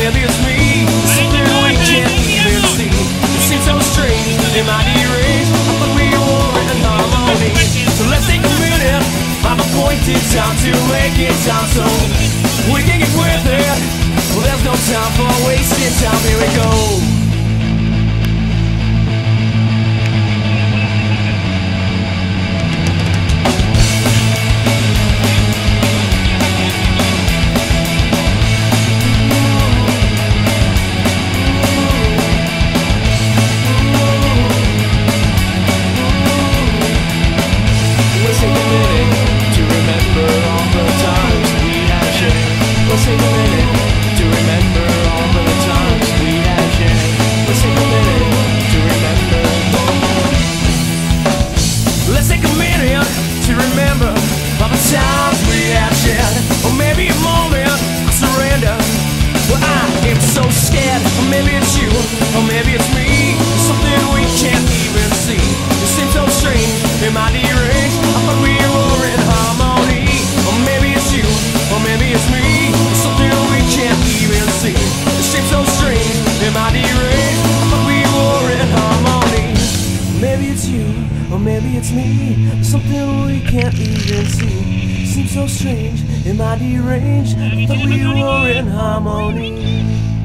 maybe it's me, something we can't even see. It seems so strange, in my deranged, I thought we were in harmony. So let's take a minute, find a point in time to make it time so we can get with it. Well, there's no time for wasting time, here we go. Maybe it's you, or maybe it's me, something we can't even see. It seems so strange, in my deranged, I thought we were in harmony. Or maybe it's you, or maybe it's me, something we can't even see. It seems so strange, in my deranged, I thought we were in harmony. Maybe it's you, or maybe it's me, something we can't even see. It seems so strange, in my deranged, I thought we were in harmony.